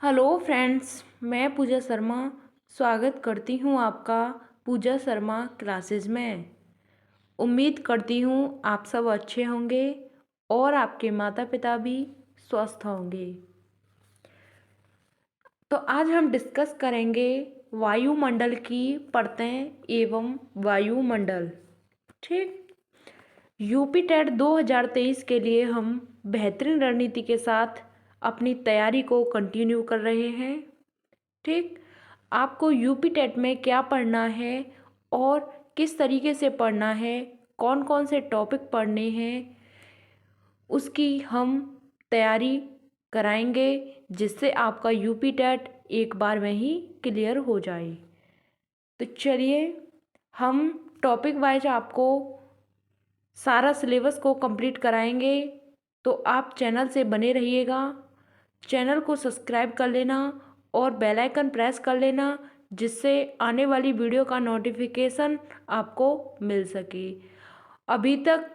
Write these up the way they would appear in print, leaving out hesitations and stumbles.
Hello friends, मैं पूजा शर्मा स्वागत करती हूँ आपका पूजा शर्मा क्लासेस में। उम्मीद करती हूँ आप सब अच्छे होंगे और आपके माता पिता भी स्वस्थ होंगे। तो आज हम डिस्कस करेंगे वायुमंडल की परतें एवं वायुमंडल। ठीक। यूपी टेट 2023 के लिए हम बेहतरीन रणनीति के साथ अपनी तैयारी को कंटिन्यू कर रहे हैं। ठीक। आपको यूपी टेट में क्या पढ़ना है और किस तरीके से पढ़ना है, कौन कौन से टॉपिक पढ़ने हैं, उसकी हम तैयारी कराएंगे जिससे आपका यूपी टेट एक बार में ही क्लियर हो जाए। तो चलिए हम टॉपिक वाइज आपको सारा सिलेबस को कंप्लीट कराएंगे। तो आप चैनल से बने रहिएगा, चैनल को सब्सक्राइब कर लेना और बेल आइकन प्रेस कर लेना जिससे आने वाली वीडियो का नोटिफिकेशन आपको मिल सके। अभी तक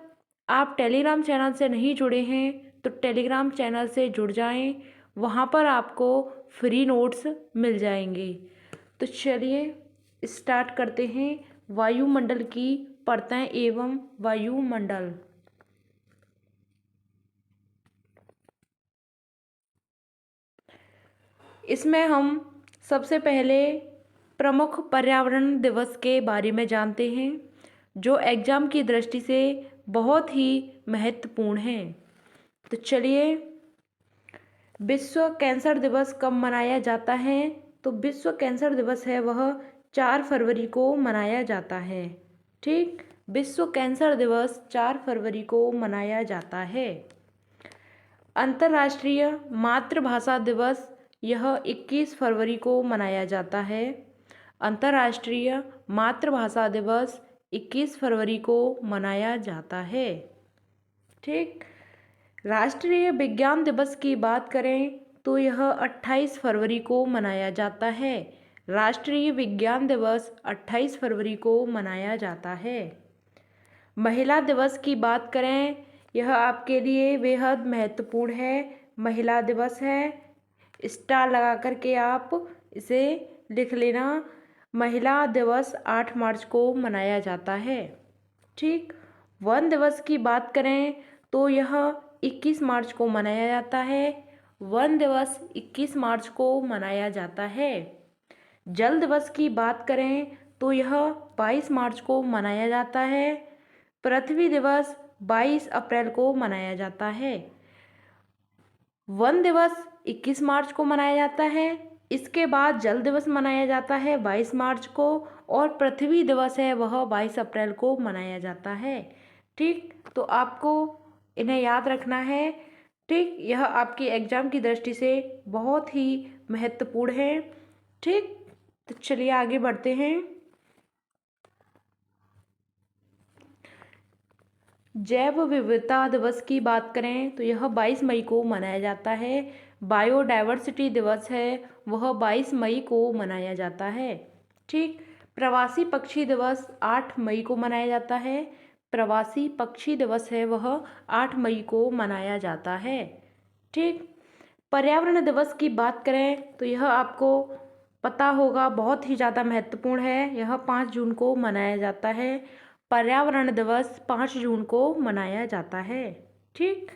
आप टेलीग्राम चैनल से नहीं जुड़े हैं तो टेलीग्राम चैनल से जुड़ जाएं, वहाँ पर आपको फ्री नोट्स मिल जाएंगे। तो चलिए स्टार्ट करते हैं वायुमंडल की परतें एवं वायुमंडल। इसमें हम सबसे पहले प्रमुख पर्यावरण दिवस के बारे में जानते हैं जो एग्ज़ाम की दृष्टि से बहुत ही महत्वपूर्ण है। तो चलिए, विश्व कैंसर दिवस कब मनाया जाता है? तो विश्व कैंसर दिवस है वह 4 फरवरी को मनाया जाता है। ठीक। विश्व कैंसर दिवस 4 फरवरी को मनाया जाता है। अंतर्राष्ट्रीय मातृभाषा दिवस यह 21 फरवरी को मनाया जाता है। अंतर्राष्ट्रीय मातृभाषा दिवस 21 फरवरी को मनाया जाता है। ठीक। राष्ट्रीय विज्ञान दिवस की बात करें तो यह 28 फरवरी को मनाया जाता है। राष्ट्रीय विज्ञान दिवस 28 फरवरी को मनाया जाता है। महिला दिवस की बात करें, यह आपके लिए बेहद महत्वपूर्ण है। महिला दिवस है, स्टार लगा करके आप इसे लिख लेना। महिला दिवस 8 मार्च को मनाया जाता है। ठीक। वन दिवस की बात करें तो यह 21 मार्च को मनाया जाता है। वन दिवस 21 मार्च को मनाया जाता है। जल दिवस की बात करें तो यह 22 मार्च को मनाया जाता है। पृथ्वी दिवस 22 अप्रैल को मनाया जाता है। वन दिवस 21 मार्च को मनाया जाता है। इसके बाद जल दिवस मनाया जाता है 22 मार्च को और पृथ्वी दिवस है वह 22 अप्रैल को मनाया जाता है। ठीक। तो आपको इन्हें याद रखना है। ठीक। यह आपकी एग्ज़ाम की दृष्टि से बहुत ही महत्वपूर्ण है। ठीक। तो चलिए आगे बढ़ते हैं। जैव विविधता दिवस की बात करें तो यह 22 मई को मनाया जाता है। बायोडायवर्सिटी दिवस है वह 22 मई को मनाया जाता है। ठीक। प्रवासी पक्षी दिवस 8 मई को मनाया जाता है। प्रवासी पक्षी दिवस है वह 8 मई को मनाया जाता है। ठीक। पर्यावरण दिवस की बात करें तो यह आपको पता होगा बहुत ही ज़्यादा महत्वपूर्ण है। यह 5 जून को मनाया जाता है। पर्यावरण दिवस 5 जून को मनाया जाता है। ठीक।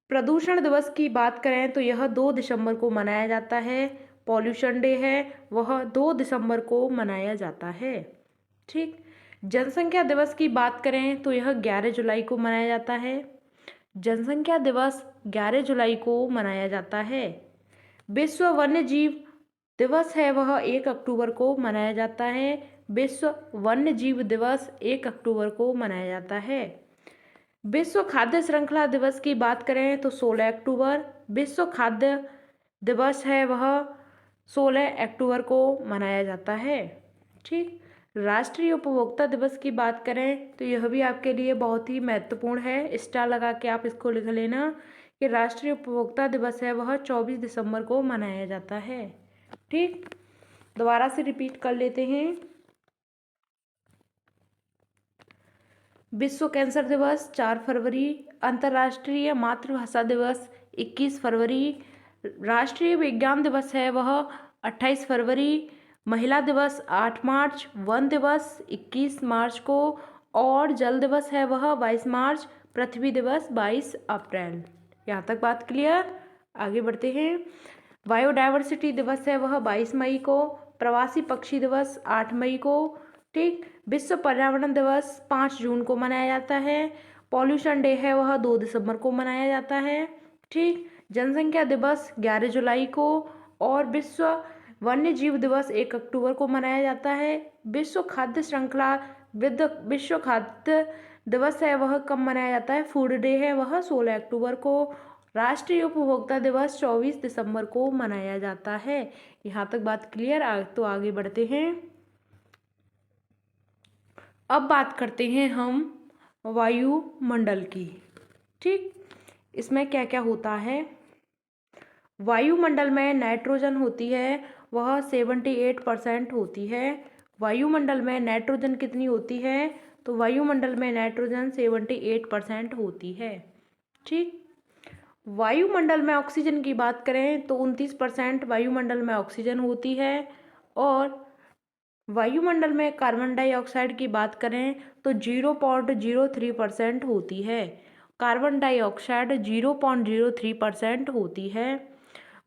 प्रदूषण दिवस की बात करें तो यह 2 दिसंबर को मनाया जाता है। पॉल्यूशन डे है वह 2 दिसंबर को मनाया जाता है। ठीक। जनसंख्या दिवस की बात करें तो यह 11 जुलाई को मनाया जाता है। जनसंख्या दिवस 11 जुलाई को मनाया जाता है। विश्व वन्य जीव दिवस है वह 1 अक्टूबर को मनाया जाता है। विश्व वन्य जीव दिवस 1 अक्टूबर को मनाया जाता है। विश्व खाद्य श्रृंखला दिवस की बात करें तो 16 अक्टूबर। विश्व खाद्य दिवस है वह 16 अक्टूबर को मनाया जाता है। ठीक। राष्ट्रीय उपभोक्ता दिवस की बात करें तो यह भी आपके लिए बहुत ही महत्वपूर्ण है। स्टार लगा के आप इसको लिख लेना कि राष्ट्रीय उपभोक्ता दिवस है वह 24 दिसंबर को मनाया जाता है। ठीक। दोबारा से रिपीट कर लेते हैं। विश्व कैंसर दिवस 4 फरवरी, अंतर्राष्ट्रीय मातृभाषा दिवस 21 फरवरी, राष्ट्रीय विज्ञान दिवस है वह 28 फरवरी, महिला दिवस 8 मार्च, वन दिवस 21 मार्च को और जल दिवस है वह 22 मार्च, पृथ्वी दिवस 22 अप्रैल। यहाँ तक बात क्लियर। आगे बढ़ते हैं। बायोडायवर्सिटी दिवस है वह 22 मई को, प्रवासी पक्षी दिवस 8 मई को, ठीक। विश्व पर्यावरण दिवस 5 जून को मनाया जाता है। पॉल्यूशन डे है वह 2 दिसंबर को मनाया जाता है, ठीक। जनसंख्या दिवस 11 जुलाई को और विश्व वन्य जीव दिवस 1 अक्टूबर को मनाया जाता है। विश्व खाद्य श्रृंखला विश्व खाद्य दिवस है वह कब मनाया जाता है, फूड डे है वह 16 अक्टूबर को। राष्ट्रीय उपभोक्ता दिवस 24 दिसंबर को मनाया जाता है। यहाँ तक बात क्लियर। तो आगे बढ़ते हैं। अब बात करते हैं हम वायुमंडल की, ठीक। इसमें क्या क्या होता है। वायुमंडल में नाइट्रोजन होती है वह 78% होती है। वायुमंडल में नाइट्रोजन कितनी होती है, तो वायुमंडल में नाइट्रोजन 78% होती है, ठीक। वायुमंडल में ऑक्सीजन की बात करें तो 29% वायुमंडल में ऑक्सीजन होती है और वायुमंडल में कार्बन डाइऑक्साइड की बात करें तो 0.03% होती है। कार्बन डाइऑक्साइड 0.03% होती है।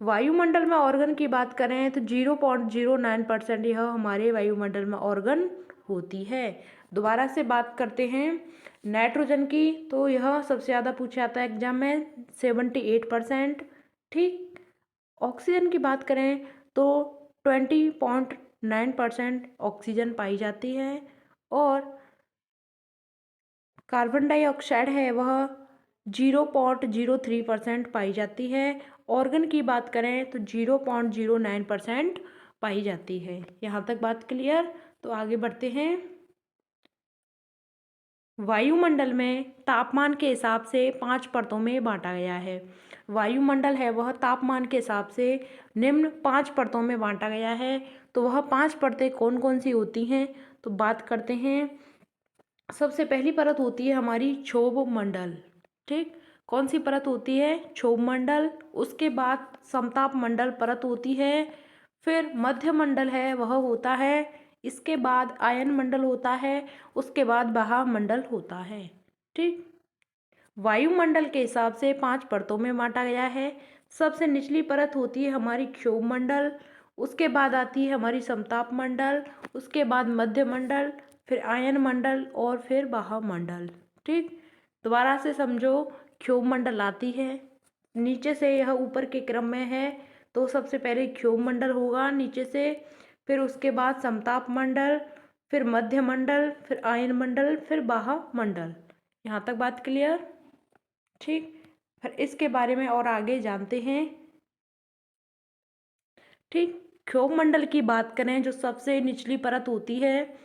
वायुमंडल में ऑर्गन की बात करें तो 0.09% यह हमारे वायुमंडल में ऑर्गन होती है। दोबारा से बात करते हैं नाइट्रोजन की, तो यह सबसे ज़्यादा पूछा जाता है एग्जाम में 78%, ठीक। ऑक्सीजन की बात करें तो 20.9% ऑक्सीजन पाई जाती है और कार्बन डाइऑक्साइड है वह 0.03% पाई जाती है। ऑर्गन की बात करें तो 0.09% पाई जाती है। यहाँ तक बात क्लियर। तो आगे बढ़ते हैं। वायुमंडल में तापमान के हिसाब से 5 परतों में बांटा गया है। वायुमंडल है वह तापमान के हिसाब से निम्न 5 परतों में बांटा गया है। तो वह 5 परतें कौन कौन सी होती हैं, तो बात करते हैं। सबसे पहली परत होती है हमारी क्षोभ मंडल, ठीक। कौन सी परत होती है, क्षोभ मंडल। उसके बाद समताप मंडल परत होती है। फिर मध्य मंडल है वह होता है। इसके बाद आयन मंडल होता है। उसके बाद बाह्य मंडल होता है, ठीक। वायुमंडल के हिसाब से 5 परतों में बांटा गया है। सबसे निचली परत होती है हमारी क्षोभ मंडल, उसके बाद आती है हमारी समताप मंडल, उसके बाद मध्य मंडल, फिर आयन मंडल और फिर बाह्य मंडल, ठीक। दोबारा से समझो। क्षोभ मंडल आती है नीचे से, यह ऊपर के क्रम में है, तो सबसे पहले क्षोभ मंडल होगा नीचे से, फिर उसके बाद समताप मंडल, फिर मध्य मंडल, फिर आयन मंडल, फिर बाह्य मंडल। यहाँ तक बात क्लियर, ठीक। फिर इसके बारे में और आगे जानते हैं, ठीक। क्षोभ मंडल की बात करें, जो सबसे निचली परत होती है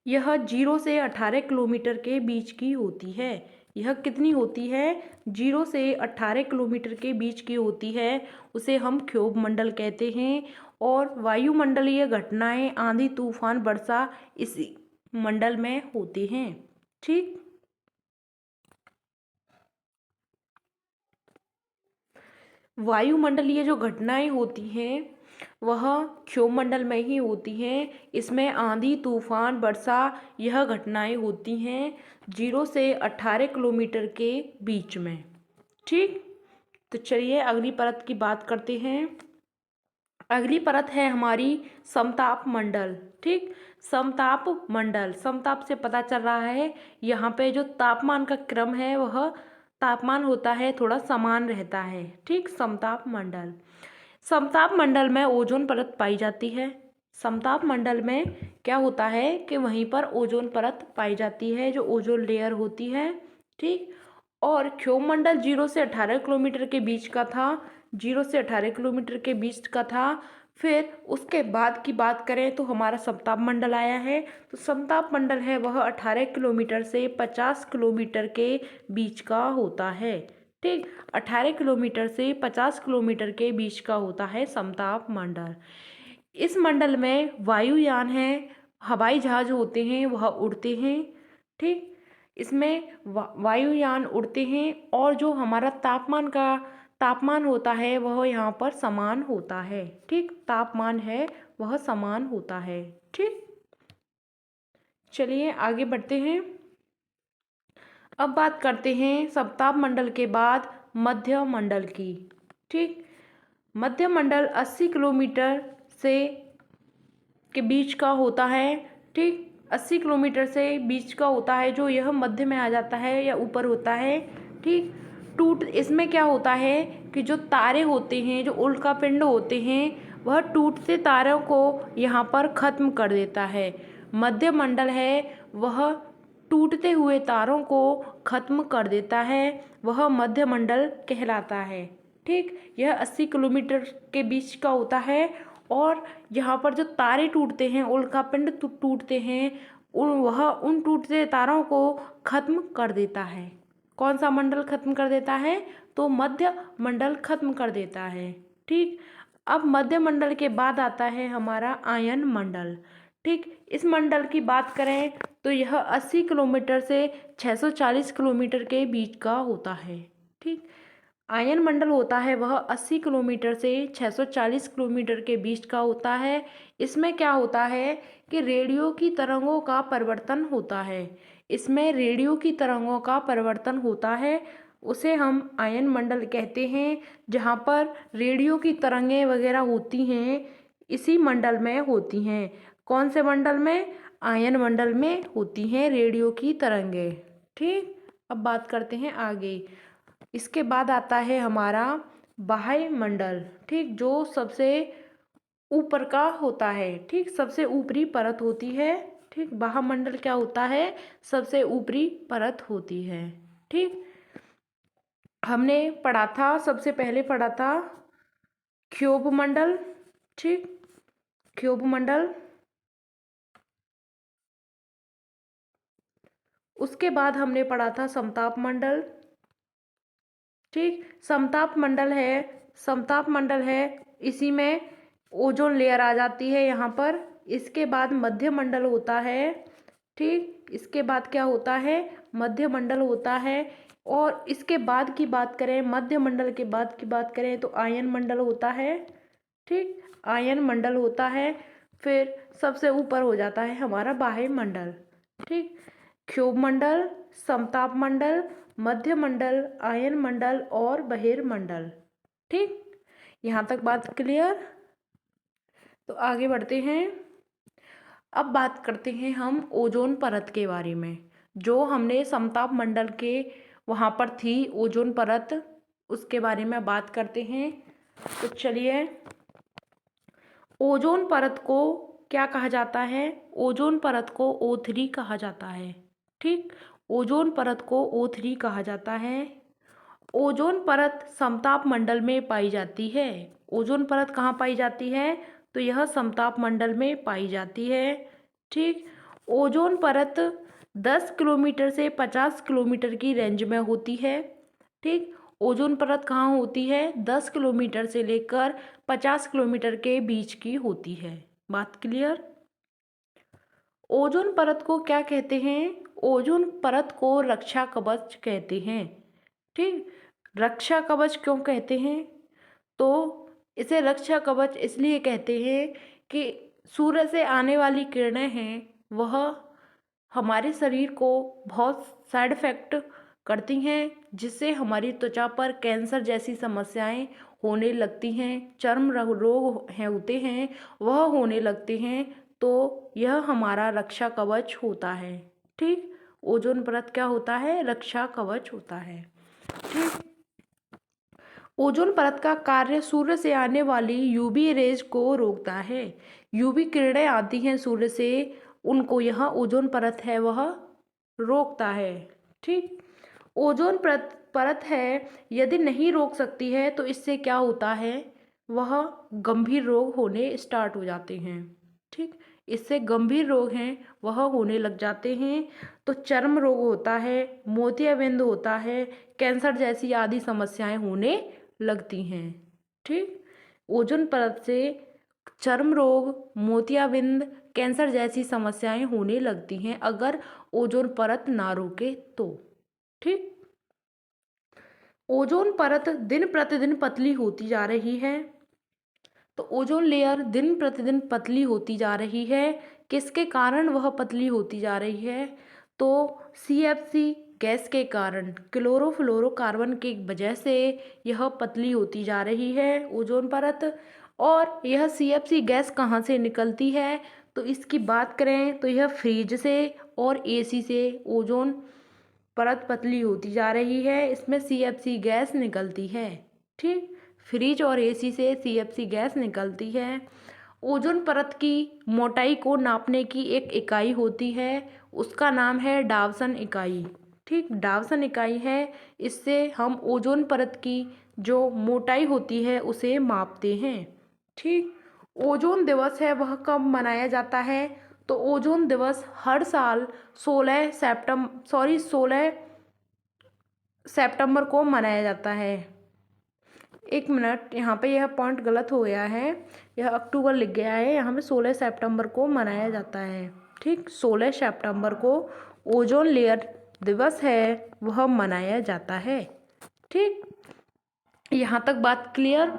यह 0 से 18 किलोमीटर के बीच की होती है। यह कितनी होती है, 0 से 18 किलोमीटर के बीच की होती है, उसे हम क्षोभ मंडल कहते हैं। और वायुमंडलीय घटनाएं आंधी तूफान वर्षा इसी मंडल में होते हैं, ठीक। वायुमंडलीय जो घटनाएं होती हैं वह क्षोभ मंडल में ही होती हैं। इसमें आंधी तूफान वर्षा यह घटनाएं होती हैं 0 से 18 किलोमीटर के बीच में, ठीक। तो चलिए अगली परत की बात करते हैं। अगली परत है हमारी समताप मंडल, ठीक। समताप मंडल, समताप से पता चल रहा है यहाँ पे जो तापमान का क्रम है वह तापमान होता है थोड़ा समान रहता है, ठीक। समताप मंडल, समताप मंडल में ओजोन परत पाई जाती है। समताप मंडल में क्या होता है कि वहीं पर ओजोन परत पाई जाती है, जो ओजोन लेयर होती है, ठीक। और क्षोभ मंडल 0 से 18 किलोमीटर के बीच का था, 0 से 18 किलोमीटर के बीच का था। फिर उसके बाद की बात करें तो हमारा समताप मंडल आया है। तो समताप मंडल है वह 18 किलोमीटर से 50 किलोमीटर के बीच का होता है, ठीक। 18 किलोमीटर से 50 किलोमीटर के बीच का होता है समताप मंडल। इस मंडल में वायुयान है, हवाई जहाज होते हैं, वह उड़ते हैं, ठीक। इसमें वायुयान उड़ते हैं और जो हमारा तापमान होता है वह यहाँ पर समान होता है। ठीक, तापमान है वह समान होता है। ठीक, चलिए आगे बढ़ते हैं। अब बात करते हैं सप्ताह मंडल के बाद मध्य मंडल की। ठीक, मध्य मंडल 80 किलोमीटर से के बीच का होता है। ठीक, 80 किलोमीटर से बीच का होता है, जो यह मध्य में आ जाता है या ऊपर होता है। ठीक, इसमें क्या होता है कि जो तारे होते हैं, जो उल्कापिंड होते हैं, वह टूटते तारों को यहाँ पर ख़त्म कर देता है। मध्य मंडल है वह टूटते हुए तारों को ख़त्म कर देता है, वह मध्य मंडल कहलाता है। ठीक, यह 80 किलोमीटर के बीच का होता है और यहाँ पर जो तारे टूटते हैं, उल्कापिंड टूटते हैं, उन टूटते तारों को ख़त्म कर देता है। कौन सा मंडल ख़त्म कर देता है? तो मध्य मंडल ख़त्म कर देता है। ठीक, अब मध्य मंडल के बाद आता है हमारा आयन मंडल। ठीक, इस मंडल की बात करें तो यह 80 किलोमीटर से 640 किलोमीटर के बीच का होता है। ठीक, आयन मंडल होता है वह 80 किलोमीटर से 640 किलोमीटर के बीच का होता है। इसमें क्या होता है कि रेडियो की तरंगों का परिवर्तन होता है। इसमें रेडियो की तरंगों का परिवर्तन होता है, उसे हम आयन मंडल कहते हैं। जहाँ पर रेडियो की तरंगें वगैरह होती हैं, इसी मंडल में होती हैं। कौन से मंडल में? आयन मंडल में होती हैं रेडियो की तरंगें। ठीक, अब बात करते हैं आगे। इसके बाद आता है हमारा बाह्य मंडल। ठीक, जो सबसे ऊपर का होता है। ठीक, सबसे ऊपरी परत होती है। ठीक, बाह्य मंडल क्या होता है? सबसे ऊपरी परत होती है। ठीक, हमने पढ़ा था, सबसे पहले पढ़ा था क्षोभ मंडल। ठीक, क्षोभ मंडल। उसके बाद हमने पढ़ा था समताप मंडल। ठीक, समताप मंडल है, इसी में ओजोन लेयर आ जाती है यहाँ पर। इसके बाद मध्य मंडल होता है। ठीक, इसके बाद क्या होता है? मध्य मंडल होता है। और इसके बाद की बात करें, मध्य मंडल के बाद की बात करें तो आयन मंडल होता है। ठीक, आयन मंडल होता है। फिर सबसे ऊपर हो जाता है हमारा बाह्य मंडल। ठीक, क्षोभ मंडल, समताप मंडल, मध्य मंडल, आयन मंडल और बहिर्मंडल। ठीक, यहाँ तक बात क्लियर? तो आगे बढ़ते हैं। अब बात करते हैं हम ओजोन परत के बारे में। जो हमने समताप मंडल के वहाँ पर थी ओजोन परत, उसके बारे में बात करते हैं। तो चलिए, ओजोन परत को क्या कहा जाता है? ओजोन परत को O3 कहा जाता है। ठीक, ओजोन परत को O3 कहा जाता है। ओजोन परत समताप मंडल में पाई जाती है। ओजोन परत कहाँ पाई जाती है? तो यह समताप मंडल में पाई जाती है। ठीक, ओजोन परत 10 किलोमीटर से 50 किलोमीटर की रेंज में होती है। ठीक, ओजोन परत कहाँ होती है? 10 किलोमीटर से लेकर 50 किलोमीटर के बीच की होती है। बात क्लियर? ओजोन परत को क्या कहते हैं? ओजोन परत को रक्षा कवच कहते हैं। ठीक, रक्षा कवच क्यों कहते हैं? तो इसे रक्षा कवच इसलिए कहते हैं कि सूर्य से आने वाली किरणें हैं वह हमारे शरीर को बहुत साइड इफ़ेक्ट करती हैं, जिससे हमारी त्वचा पर कैंसर जैसी समस्याएं होने लगती हैं, चर्म रोग होते हैं वह होने लगते हैं। तो यह हमारा रक्षा कवच होता है। ठीक, ओजोन परत क्या होता है? रक्षा कवच होता है। ठीक, ओजोन परत का कार्य सूर्य से आने वाली यूवी रेज को रोकता है। यूवी किरणें आती हैं सूर्य से, उनको यह ओजोन परत है वह रोकता है। ठीक, ओजोन परत है यदि नहीं रोक सकती है तो इससे क्या होता है? वह गंभीर रोग होने स्टार्ट हो जाते हैं। ठीक, इससे गंभीर रोग हैं वह होने लग जाते हैं। तो चर्म रोग होता है, मोतियाबिंद होता है, कैंसर जैसी आदि समस्याएं होने लगती हैं। ठीक, ओजोन परत से चर्म रोग, मोतियाबिंद, कैंसर जैसी समस्याएं होने लगती हैं अगर ओजोन परत ना रुके तो। ठीक। ओजोन परत दिन प्रतिदिन पतली होती जा रही है। तो ओजोन लेयर दिन प्रतिदिन पतली होती जा रही है। किसके कारण वह पतली होती जा रही है? तो CFC गैस के कारण, क्लोरोफ्लोरोकार्बन की वजह से यह पतली होती जा रही है ओजोन परत। और यह CFC गैस कहाँ से निकलती है? तो इसकी बात करें तो यह फ्रिज से और AC से ओजोन परत पतली होती जा रही है, इसमें CFC गैस निकलती है। ठीक। फ्रिज और AC से CFC गैस निकलती है। ओजोन परत की मोटाई को नापने की एक इकाई होती है, उसका नाम है डावसन इकाई। ठीक, डावसन इकाई है। इससे हम ओजोन परत की जो मोटाई होती है उसे मापते हैं। ठीक। ओजोन दिवस है वह कब मनाया जाता है? तो ओजोन दिवस हर साल 16 सितंबर को मनाया जाता है। एक मिनट, यहाँ पे यह पॉइंट गलत हो गया है, यह अक्टूबर लिख गया है, यहाँ पे 16 सितंबर को मनाया जाता है। ठीक, 16 सितंबर को ओजोन लेयर दिवस है वह मनाया जाता है। ठीक, यहाँ तक बात क्लियर।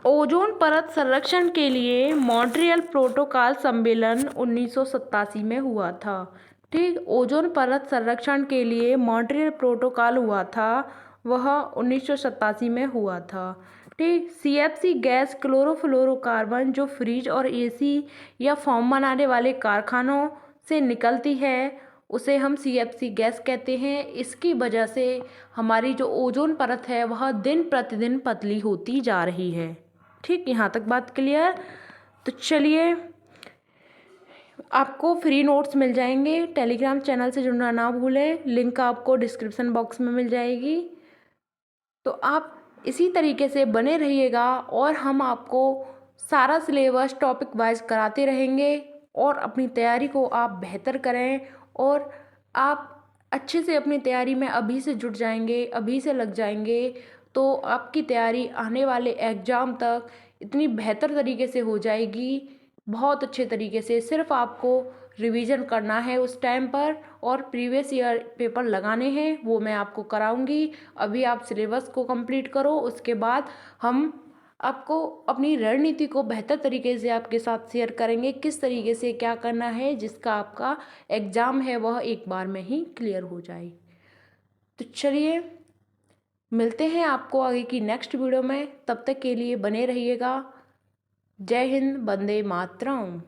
ओजोन परत संरक्षण के लिए मॉन्ट्रियल प्रोटोकॉल सम्मेलन 1987 में हुआ था। ठीक, ओजोन परत संरक्षण के लिए मॉन्ट्रियल प्रोटोकॉल हुआ था, वह 1987 में हुआ था। ठीक। CFC गैस क्लोरोफ्लोरोकार्बन जो फ्रिज और AC या फोम बनाने वाले कारखानों से निकलती है उसे हम CFC गैस कहते हैं। इसकी वजह से हमारी जो ओजोन परत है वह दिन प्रतिदिन पतली होती जा रही है। ठीक, यहाँ तक बात क्लियर। तो चलिए, आपको फ्री नोट्स मिल जाएंगे, टेलीग्राम चैनल से जुड़ना ना भूलें, लिंक आपको डिस्क्रिप्शन बॉक्स में मिल जाएगी। तो आप इसी तरीके से बने रहिएगा और हम आपको सारा सिलेबस टॉपिक वाइज कराते रहेंगे और अपनी तैयारी को आप बेहतर करें। और आप अच्छे से अपनी तैयारी में अभी से जुट जाएंगे, अभी से लग जाएंगे तो आपकी तैयारी आने वाले एग्ज़ाम तक इतनी बेहतर तरीके से हो जाएगी, बहुत अच्छे तरीके से। सिर्फ आपको रिवीजन करना है उस टाइम पर और प्रीवियस ईयर पेपर लगाने हैं, वो मैं आपको कराऊंगी। अभी आप सिलेबस को कंप्लीट करो, उसके बाद हम आपको अपनी रणनीति को बेहतर तरीके से आपके साथ शेयर करेंगे, किस तरीके से क्या करना है जिसका आपका एग्ज़ाम है वह एक बार में ही क्लियर हो जाए। तो चलिए, मिलते हैं आपको आगे की नेक्स्ट वीडियो में, तब तक के लिए बने रहिएगा। जय हिंद, वंदे मातरम।